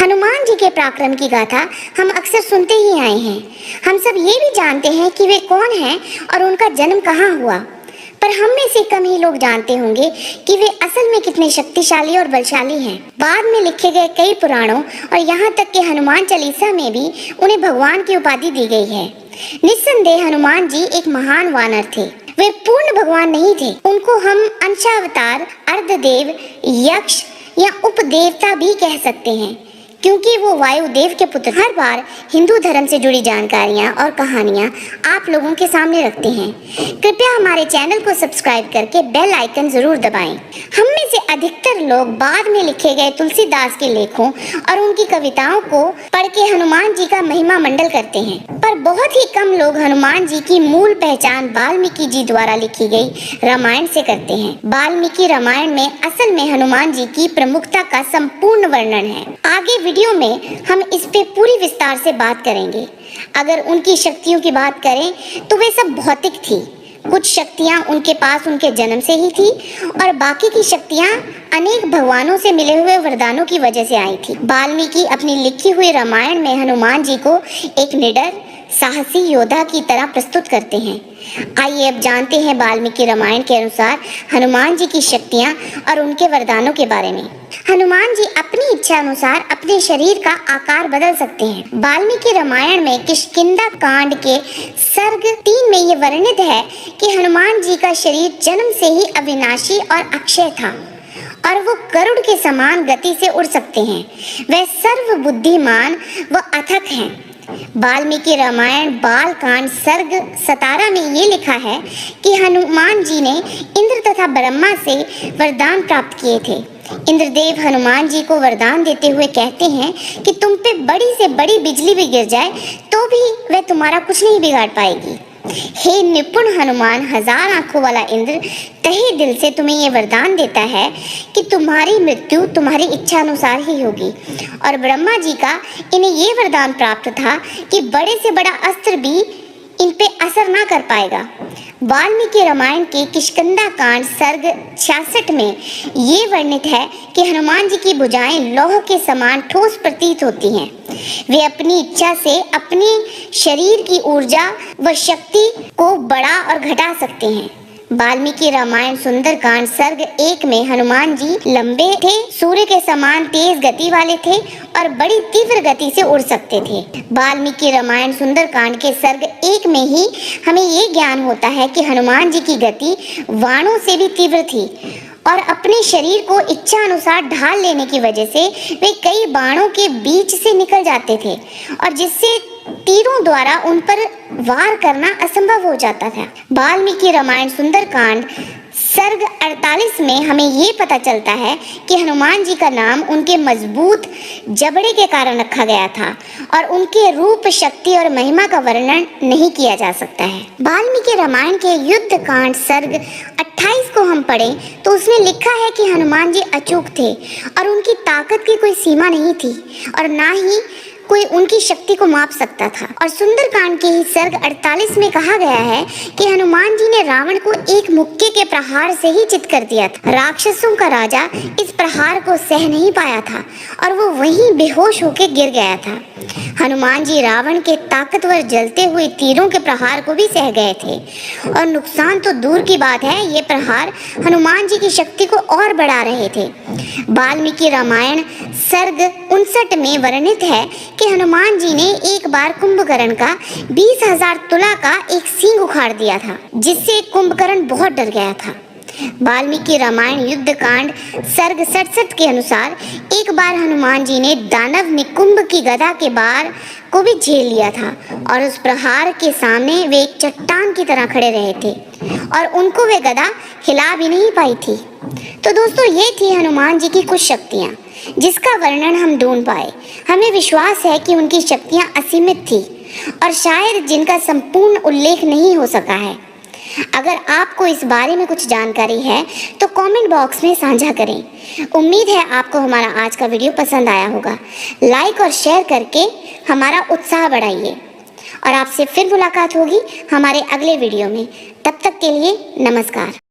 हनुमान जी के पराक्रम की गाथा हम अक्सर सुनते ही आए हैं। हम सब ये भी जानते हैं कि वे कौन हैं और उनका जन्म कहाँ हुआ, पर हम में से कम ही लोग जानते होंगे कि वे असल में कितने शक्तिशाली और बलशाली हैं। बाद में लिखे गए कई पुराणों और यहाँ तक कि हनुमान चालीसा में भी उन्हें भगवान की उपाधि दी गई है। निस्संदेह हनुमान जी एक महान वानर थे। वे पूर्ण भगवान नहीं थे। उनको हम अंशावतार, अर्धदेव, यक्ष या उपदेवता भी कह सकते हैं, क्योंकि वो वायुदेव के पुत्र। हर बार हिंदू धर्म से जुड़ी जानकारियाँ और कहानियाँ आप लोगों के सामने रखते हैं। कृपया हमारे चैनल को सब्सक्राइब करके बेल आइकन जरूर दबाएं। हम में से अधिकतर लोग बाद में लिखे गए तुलसीदास के लेखों और उनकी कविताओं को पढ़ के हनुमान जी का महिमा मंडल करते हैं, पर बहुत ही कम लोग हनुमान जी की मूल पहचान वाल्मीकि जी द्वारा लिखी गई रामायण से करते हैं। वाल्मीकि रामायण में असल में हनुमान जी की प्रमुखता का संपूर्ण वर्णन है। आगे वीडियो में हम इस पे पूरी विस्तार से बात करेंगे। अगर उनकी शक्तियों की बात करें तो वे सब भौतिक थी। कुछ शक्तियां उनके पास उनके जन्म से ही थी और बाकी की शक्तियां अनेक भगवानों से मिले हुए वरदानों की वजह से आई थी। वाल्मीकि अपनी लिखी हुई रामायण में हनुमान जी को एक निडर, साहसी योद्धा की तरह प्रस्तुत करते हैं। आइए अब जानते हैं वाल्मीकि रामायण के अनुसार हनुमान जी की शक्तियां और उनके वरदानों के बारे में। हनुमान जी अपनी इच्छा अनुसार अपने शरीर का आकार बदल सकते हैं। वाल्मीकि रामायण में किष्किंधा कांड के सर्ग 3 में ये वर्णित है कि हनुमान जी का शरीर जन्म से ही अविनाशी और अक्षय था और वो गरुड़ के समान गति से उड़ सकते हैं। वह सर्वबुद्धिमान व अथक हैं। वाल्मीकि रामायण बाल कांड सर्ग 17 में ये लिखा है कि हनुमान जी ने इंद्र तथा ब्रह्मा से वरदान प्राप्त किए थे। इंद्रदेव हनुमान जी को वरदान देते हुए कहते हैं कि तुम पे बड़ी से बड़ी बिजली भी गिर जाए तो भी वह तुम्हारा कुछ नहीं बिगाड़ पाएगी। हे निपुण हनुमान, 1000 आंखों वाला इंद्र तहे दिल से तुम्हें ये वरदान देता है कि तुम्हारी मृत्यु तुम्हारी इच्छा अनुसार ही होगी। और ब्रह्मा जी का इन्हें ये वरदान प्राप्त था कि बड़े से बड़ा अस्त्र भी इन पे असर ना कर पाएगा। वाल्मीकि रामायण के किष्किंधा कांड सर्ग 66 में ये वर्णित है कि हनुमान जी की भुजाएं लौह के समान ठोस प्रतीत होती हैं। वे अपनी इच्छा से अपने शरीर की ऊर्जा व शक्ति को बढ़ा और घटा सकते हैं। वाल्मीकि रामायण सुंदरकांड सर्ग 1 में हनुमान जी लंबे थे, सूर्य के समान तेज गति वाले थे और बड़ी तीव्र गति से उड़ सकते थे। वाल्मीकि रामायण सुंदरकांड के सर्ग 1 में ही हमें ये ज्ञान होता है कि हनुमान जी की गति बाणों से भी तीव्र थी और अपने शरीर को इच्छा अनुसार ढाल लेने की वजह से वे कई बाणों के बीच से निकल जाते थे और जिससे तीरों द्वारा उन पर वार करना असंभव हो जाता था। वाल्मीकि रामायण सुंदरकांड सर्ग 48 में हमें ये पता चलता है कि हनुमान जी का नाम उनके मजबूत जबड़े के कारण रखा गया था और उनके रूप, शक्ति और महिमा का वर्णन नहीं किया जा सकता है। वाल्मीकि रामायण के युद्ध कांड सर्ग 28 को हम पढ़ें तो उसमें लिखा है कि हनुमान जी अचूक थे और उनकी ताकत की कोई सीमा नहीं थी और ना ही कोई उनकी शक्ति को माप सकता था। और सुंदरकांड के ही सर्ग 48 में कहा गया है कि हनुमान जी ने रावण को एक मुक्के के प्रहार से ही चित कर दिया था। राक्षसों का राजा इस प्रहार को सह नहीं पाया था और वो वहीं बेहोश होकर गिर गया था। हनुमान जी रावण के ताकतवर जलते हुए तीरों के प्रहार को भी सह गए थे और नुकसान तो दूर की बात है, ये प्रहार हनुमान जी की शक्ति को और बढ़ा रहे थे। वाल्मीकि रामायण सर्ग 59 में वर्णित है कि हनुमान जी ने एक बार कुंभकर्ण का 20,000 तुला का एक सींग उखाड़ दिया था, जिससे कुंभकर्ण बहुत डर गया था। वाल्मीकि रामायण युद्ध कांड सर्ग 67 के अनुसार एक बार हनुमान जी ने दानव निकुंभ की गदा के बार को भी झेल लिया था और उस प्रहार के सामने वे एक चट्टान की तरह खड़े रहे थे और उनको वे गदा हिला भी नहीं पाई थी। तो दोस्तों, ये थी हनुमान जी की कुछ शक्तियाँ जिसका वर्णन हम ढूंढ पाए। हमें विश्वास है कि उनकी शक्तियाँ असीमित थी और शायद जिनका संपूर्ण उल्लेख नहीं हो सका है। अगर आपको इस बारे में कुछ जानकारी है तो कमेंट बॉक्स में साझा करें। उम्मीद है आपको हमारा आज का वीडियो पसंद आया होगा। लाइक और शेयर करके हमारा उत्साह बढ़ाइए और आपसे फिर मुलाकात होगी हमारे अगले वीडियो में। तब तक के लिए नमस्कार।